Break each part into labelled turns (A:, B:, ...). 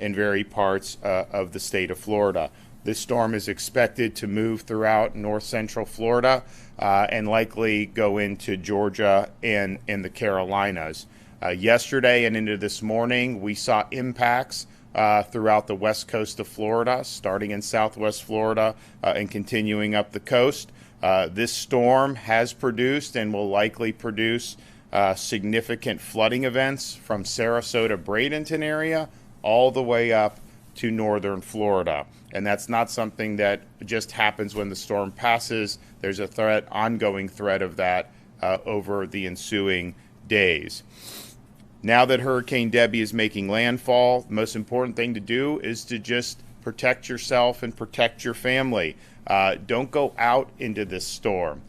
A: in various parts of the state of Florida. This storm is expected to move throughout north central Florida and likely go into Georgia and in the Carolinas. Yesterday and into this morning, we saw impacts throughout the west coast of Florida, starting in southwest Florida and continuing up the coast. This storm has produced and will likely produce significant flooding events from Sarasota, Bradenton area all the way up to northern Florida. And that's not something that just happens when the storm passes. There's a ongoing threat of that over the ensuing days. Now that Hurricane Debby is making landfall, the most important thing to do is to just protect yourself and protect your family. Don't go out into this storm.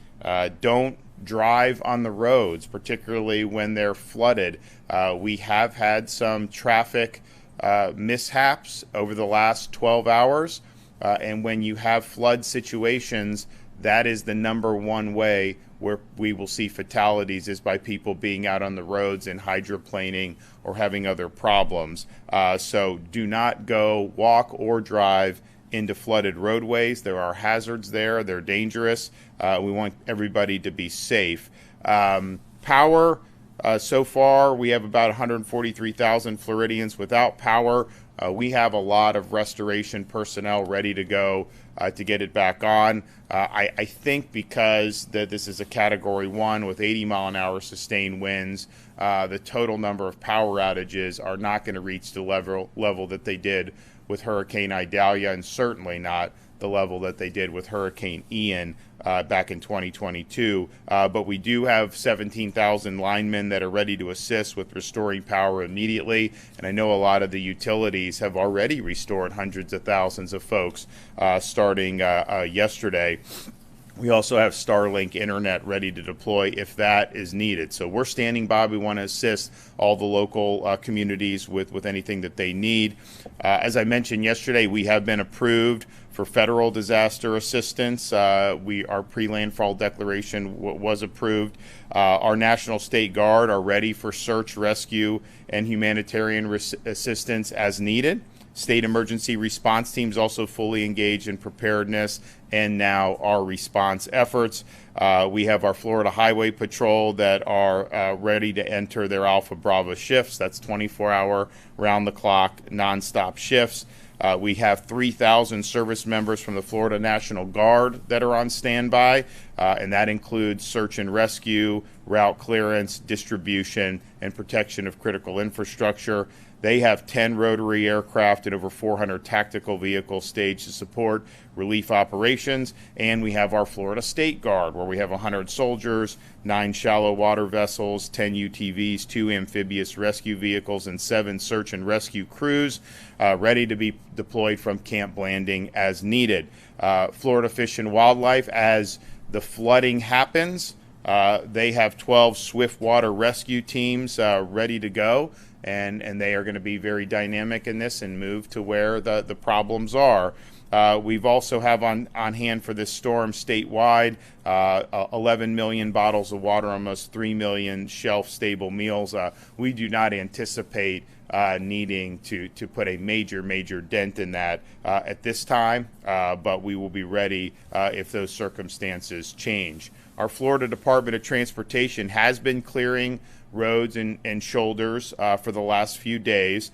A: Don't drive on the roads, particularly when they're flooded. We have had some traffic mishaps over the last 12 hours. And when you have flood situations, that is the number one way where we will see fatalities, is by people being out on the roads and hydroplaning or having other problems. So do not go walk or drive into flooded roadways. There are hazards there. They're dangerous. We want everybody to be safe. Power, so far we have about 143,000 Floridians without power. We have a lot of restoration personnel ready to go to get it back on. I think because this is a Category 1 with 80-mile-an-hour sustained winds, the total number of power outages are not going to reach the level that they did with Hurricane Idalia, and certainly not the level that they did with Hurricane Ian back in 2022. But we do have 17,000 linemen that are ready to assist with restoring power immediately. And I know a lot of the utilities have already restored hundreds of thousands of folks starting yesterday. We also have Starlink internet ready to deploy if that is needed. So we're standing by. We want to assist all the local communities with anything that they need. As I mentioned yesterday, we have been approved for federal disaster assistance. Our pre-landfall declaration was approved. Our National State Guard are ready for search, rescue, and humanitarian assistance as needed. State emergency response teams also fully engaged in preparedness and now our response efforts. We have our Florida Highway Patrol that are ready to enter their Alpha Bravo shifts. That's 24-hour, round-the-clock, nonstop shifts. We have 3,000 service members from the Florida National Guard that are on standby, and that includes search and rescue, route clearance, distribution, and protection of critical infrastructure. They have 10 rotary aircraft and over 400 tactical vehicles staged to support relief operations. And we have our Florida State Guard, where we have 100 soldiers, 9 shallow water vessels, 10 UTVs, 2 amphibious rescue vehicles, and 7 search and rescue crews ready to be deployed from Camp Blanding as needed. Florida Fish and Wildlife, as the flooding happens, they have 12 swiftwater rescue teams ready to go. And they are going to be very dynamic in this and move to where the problems are. We've also have on hand for this storm statewide 11 million bottles of water, almost 3 million shelf-stable meals. We do not anticipate needing to put a major dent in that at this time, but we will be ready if those circumstances change. Our Florida Department of Transportation has been clearing roads and shoulders for the last few days.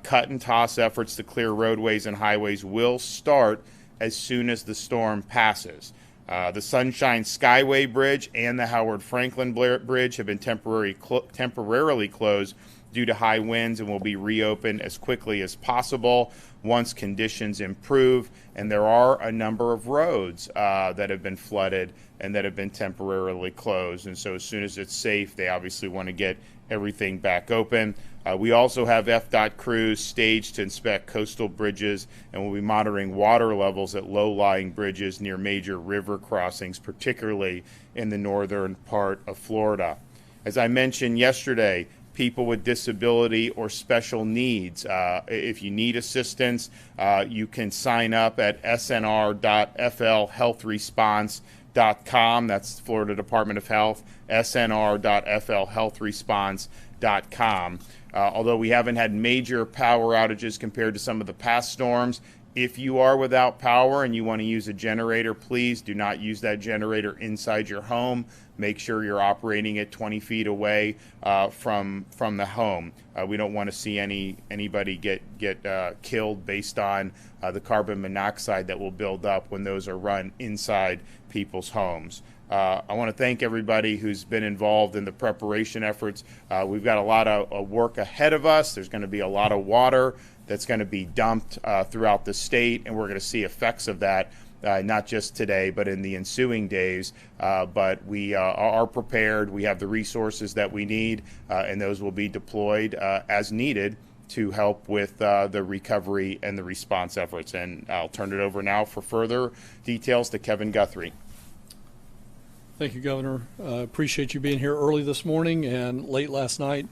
A: Cut and toss efforts to clear roadways and highways will start as soon as the storm passes. The Sunshine Skyway Bridge and the Howard Franklin Bridge have been temporarily closed due to high winds and will be reopened as quickly as possible once conditions improve. And there are a number of roads that have been flooded and that have been temporarily closed. And so as soon as it's safe, they obviously want to get everything back open. We also have FDOT crews staged to inspect coastal bridges, and we'll be monitoring water levels at low-lying bridges near major river crossings, particularly in the northern part of Florida. As I mentioned yesterday, people with disability or special needs, if you need assistance, you can sign up at snr.flhealthresponse.com. That's Florida Department of Health, snr.flhealthresponse.com. DeSantis.com. Although we haven't had major power outages compared to some of the past storms, if you are without power and you want to use a generator, please do not use that generator inside your home. Make sure you're operating it 20 feet away from the home. We don't want to see anybody get killed based on the carbon monoxide that will build up when those are run inside people's homes. I want to thank everybody who's been involved in the preparation efforts. We've got a lot of work ahead of us. There's going to be a lot of water that's going to be dumped throughout the state, and we're going to see effects of that, not just today, but in the ensuing days. But we are prepared. We have the resources that we need, and those will be deployed as needed to help with the recovery and the response efforts. And I'll turn it over now for further details to Kevin Guthrie.
B: Thank you, Governor. Appreciate you being here early this morning and late last night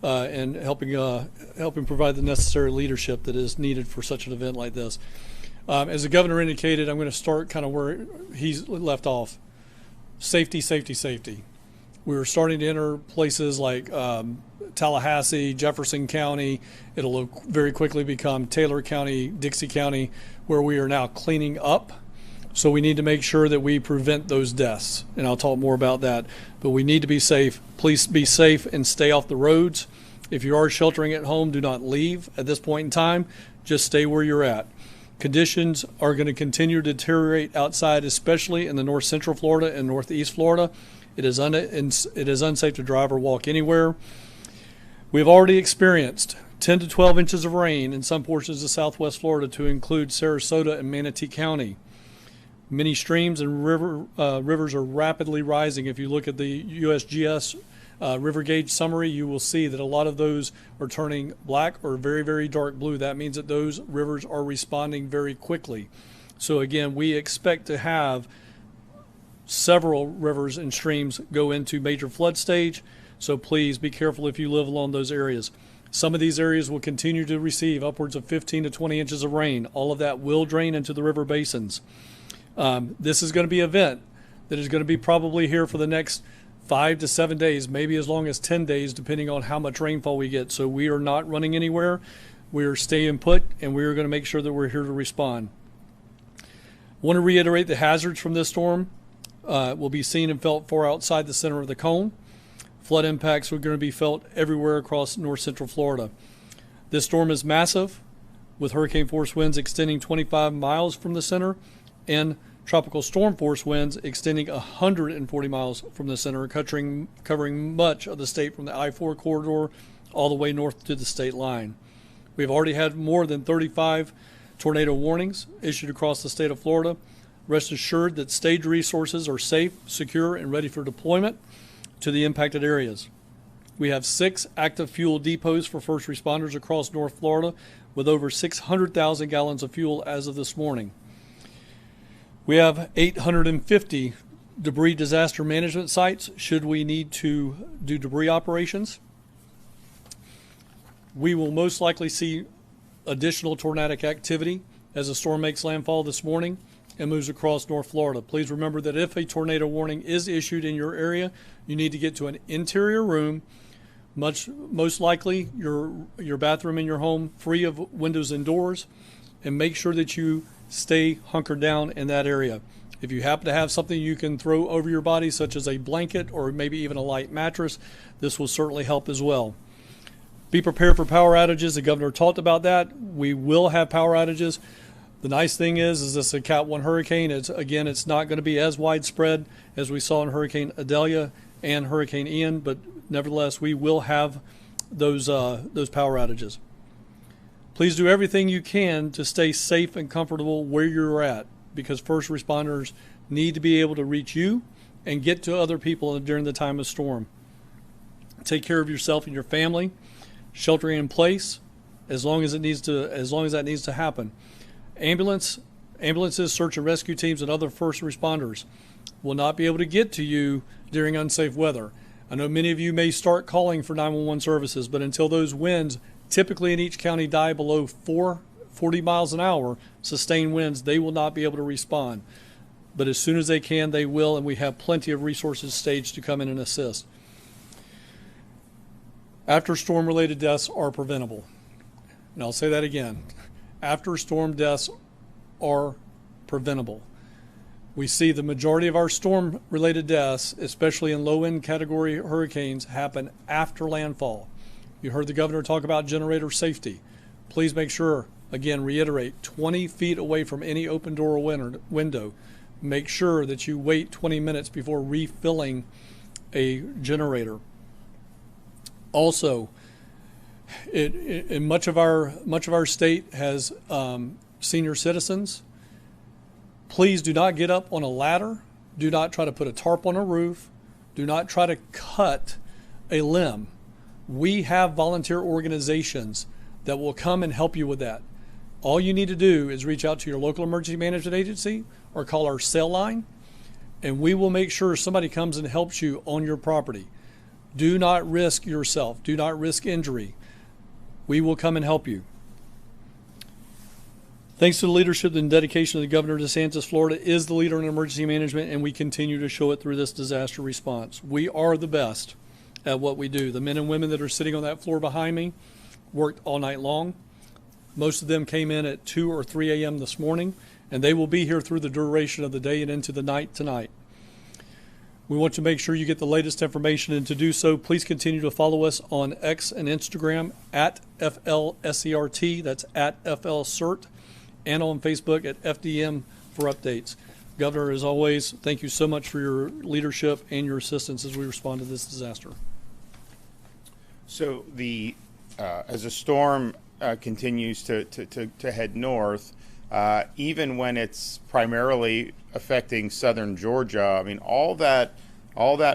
B: and helping provide the necessary leadership that is needed for such an event like this. As the Governor indicated, I'm going to start kind of where he's left off. Safety, safety, safety. We were starting to enter places like Tallahassee, Jefferson County. It'll very quickly become Taylor County, Dixie County, where we are now cleaning up. So we need to make sure that we prevent those deaths, and I'll talk more about that. But we need to be safe. Please be safe and stay off the roads. If you are sheltering at home, do not leave at this point in time. Just stay where you're at. Conditions are going to continue to deteriorate outside, especially in the north central Florida and northeast Florida. It is unsafe to drive or walk anywhere. We've already experienced 10 to 12 inches of rain in some portions of southwest Florida, to include Sarasota and Manatee County. Many streams and rivers are rapidly rising. If you look at the USGS river gauge summary, you will see that a lot of those are turning black or very, very dark blue. That means that those rivers are responding very quickly. So again, we expect to have several rivers and streams go into major flood stage. So please be careful if you live along those areas. Some of these areas will continue to receive upwards of 15 to 20 inches of rain. All of that will drain into the river basins. This is going to be an event that is going to be probably here for the next 5 to 7 days, maybe as long as 10 days, depending on how much rainfall we get. So we are not running anywhere. We are staying put, and we are going to make sure that we're here to respond. I want to reiterate the hazards from this storm will be seen and felt far outside the center of the cone. Flood impacts are going to be felt everywhere across north central Florida. This storm is massive, with hurricane force winds extending 25 miles from the center and tropical storm force winds extending 140 miles from the center, covering much of the state from the I-4 corridor all the way north to the state line. We've already had more than 35 tornado warnings issued across the state of Florida. Rest assured that stage resources are safe, secure, and ready for deployment to the impacted areas. We have 6 active fuel depots for first responders across North Florida, with over 600,000 gallons of fuel as of this morning. We have 850 debris disaster management sites should we need to do debris operations. We will most likely see additional tornadic activity as the storm makes landfall this morning and moves across North Florida. Please remember that if a tornado warning is issued in your area, you need to get to an interior room, most likely your bathroom in your home, free of windows and doors, and make sure that you stay hunkered down in that area. If you happen to have something you can throw over your body, such as a blanket or maybe even a light mattress, this will certainly help as well. Be prepared for power outages. The governor talked about that. We will have power outages. The nice thing is this is a Cat 1 hurricane. It's not going to be as widespread as we saw in Hurricane Idalia and Hurricane Ian, but nevertheless, we will have those power outages. Please do everything you can to stay safe and comfortable where you're at, because first responders need to be able to reach you and get to other people during the time of storm. Take care of yourself and your family, sheltering in place as long as that needs to happen. Ambulances, search and rescue teams, and other first responders will not be able to get to you during unsafe weather. I know many of you may start calling for 911 services, but until those winds, typically in each county, die below 40 miles an hour, sustained winds, they will not be able to respond. But as soon as they can, they will, and we have plenty of resources staged to come in and assist. After storm-related deaths are preventable. And I'll say that again. After storm deaths are preventable. We see the majority of our storm-related deaths, especially in low-end category hurricanes, happen after landfall. You heard the governor talk about generator safety. Please make sure, again, reiterate, 20 feet away from any open door or window. Make sure that you wait 20 minutes before refilling a generator. Also, in much of our state has senior citizens. Please do not get up on a ladder. Do not try to put a tarp on a roof. Do not try to cut a limb. We have volunteer organizations that will come and help you with that. All you need to do is reach out to your local emergency management agency or call our cell line, and we will make sure somebody comes and helps you on your property. Do not risk yourself. Do not risk injury. We will come and help you. Thanks to the leadership and dedication of the Governor DeSantis, Florida is the leader in emergency management, and we continue to show it through this disaster response. We are the best at what we do. The men and women that are sitting on that floor behind me worked all night long. Most of them came in at 2 or 3 a.m. this morning, and they will be here through the duration of the day and into the night tonight. We want to make sure you get the latest information, and to do so, please continue to follow us on X and Instagram at FLSERT, that's at FLCERT, and on Facebook at FDM for updates. Governor, as always, thank you so much for your leadership and your assistance as we respond to this disaster.
A: So as a storm continues to head north, even when it's primarily affecting southern Georgia, I mean, all that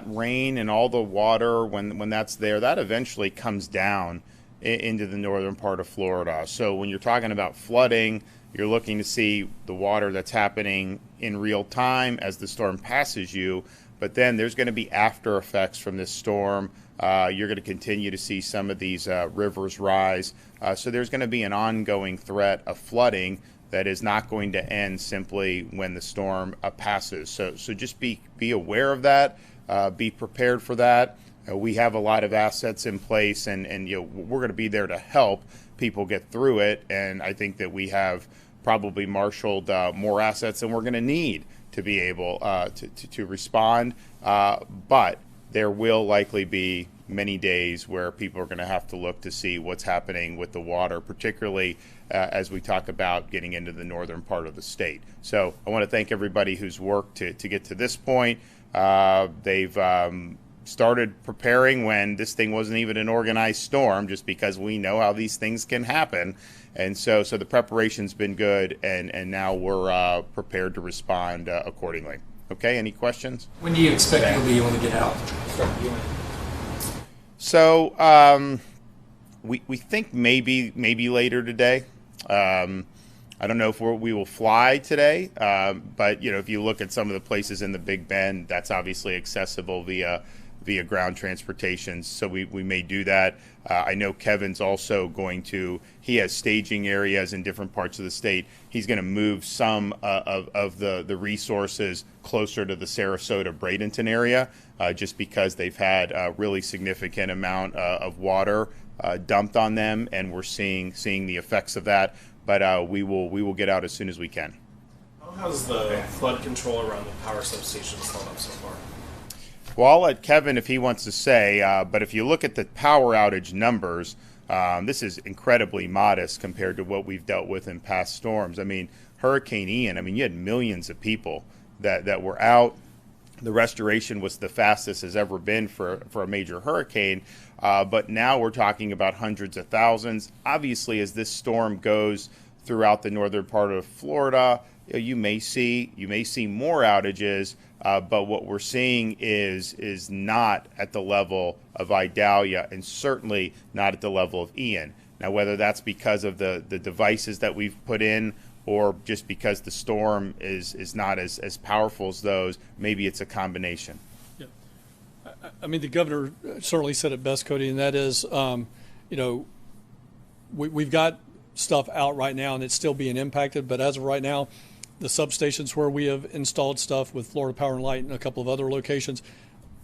A: rain and all the water, when that's there, that eventually comes down into the northern part of Florida. So when you're talking about flooding, you're looking to see the water that's happening in real time as the storm passes you, but then there's going to be after effects from this storm. You're going to continue to see some of these rivers rise. So there's going to be an ongoing threat of flooding that is not going to end simply when the storm passes. So just be aware of that. Be prepared for that. We have a lot of assets in place, and we're going to be there to help people get through it. And I think that we have probably marshaled more assets than we're going to need to be able to respond. But there will likely be many days where people are going to have to look to see what's happening with the water, particularly as we talk about getting into the northern part of the state. So I want to thank everybody who's worked to get to this point. They've started preparing when this thing wasn't even an organized storm, just because we know how these things can happen. And so the preparation's been good, and now we're prepared to respond accordingly. Okay, any questions?
C: When do you expect you'll be able to get out?
A: So we think maybe later today. I don't know if we will fly today, but if you look at some of the places in the Big Bend, that's obviously accessible via ground transportation. So we may do that. I know Kevin's also he has staging areas in different parts of the state. He's going to move some of the resources closer to the Sarasota-Bradenton area, just because they've had a really significant amount of water dumped on them, and we're seeing the effects of that. But we will get out as soon as we can.
D: How has the flood control around the power substations held up so far?
A: Well, I'll let Kevin if he wants to say, but if you look at the power outage numbers, this is incredibly modest compared to what we've dealt with in past storms. I mean, Hurricane Ian, you had millions of people that were out. The restoration was the fastest has ever been for a major hurricane, but now we're talking about hundreds of thousands. Obviously, as this storm goes throughout the northern part of Florida, you may see more outages. But what we're seeing is not at the level of Idalia, and certainly not at the level of Ian. Now, whether that's because of the devices that we've put in, or just because the storm is not as powerful as those, maybe it's a combination.
B: Yeah. I mean, the governor certainly said it best, Cody, and that is, we've got stuff out right now, and it's still being impacted. But as of right now, the substations where we have installed stuff with Florida Power and Light and a couple of other locations,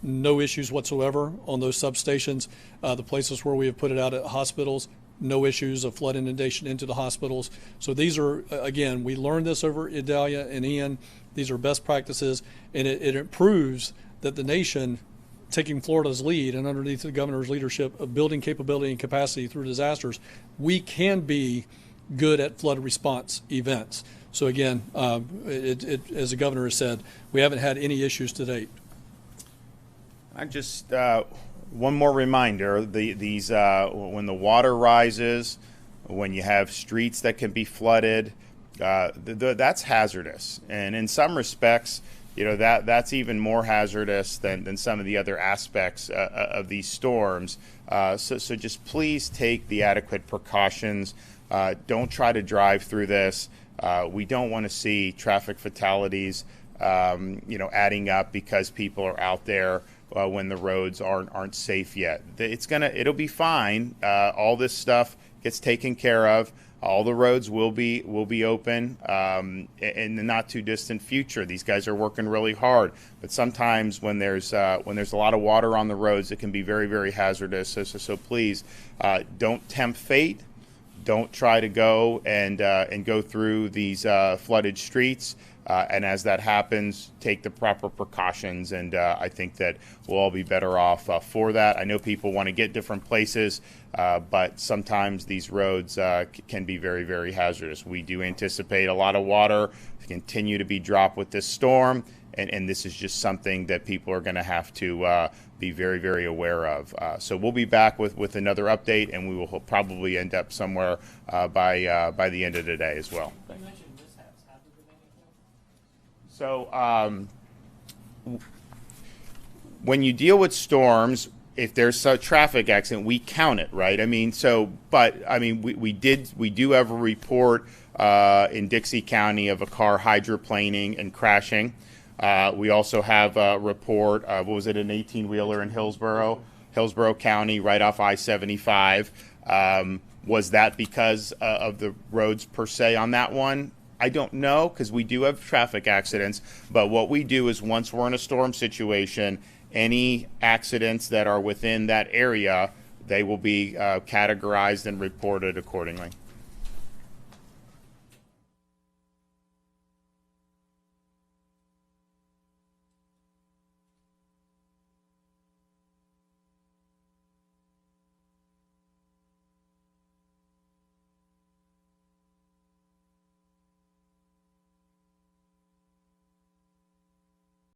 B: no issues whatsoever on those substations. The places where we have put it out at hospitals, no issues of flood inundation into the hospitals. So these are, again, we learned this over Idalia and Ian. These are best practices, and it proves that the nation, taking Florida's lead and underneath the governor's leadership of building capability and capacity through disasters, we can be good at flood response events. So again, as the governor has said, we haven't had any issues to date.
A: I just one more reminder: these when the water rises, when you have streets that can be flooded, that's hazardous. And in some respects, that's even more hazardous than some of the other aspects of these storms. So just please take the adequate precautions. Don't try to drive through this. We don't want to see traffic fatalities, adding up because people are out there when the roads aren't safe yet. It'll be fine. All this stuff gets taken care of. All the roads will be open in the not too distant future. These guys are working really hard, but sometimes when there's a lot of water on the roads, it can be very, very hazardous. So please don't tempt fate. Don't try to go and go through these flooded streets. And as that happens, take the proper precautions, and I think that we'll all be better off for that. I know people want to get different places, but sometimes these roads can be very, very hazardous. We do anticipate a lot of water to continue to be dropped with this storm, and this is just something that people are going to have to be very, very aware of. So we'll be back with another update, and we will probably end up somewhere by the end of the day as well. So when you deal with storms, if there's a traffic accident, we count it, right? We do have a report in Dixie County of a car hydroplaning and crashing. We also have a report of, an 18-wheeler in Hillsborough County, right off I-75. Was that because of the roads per se on that one? I don't know, because we do have traffic accidents, but what we do is once we're in a storm situation, any accidents that are within that area, they will be categorized and reported accordingly.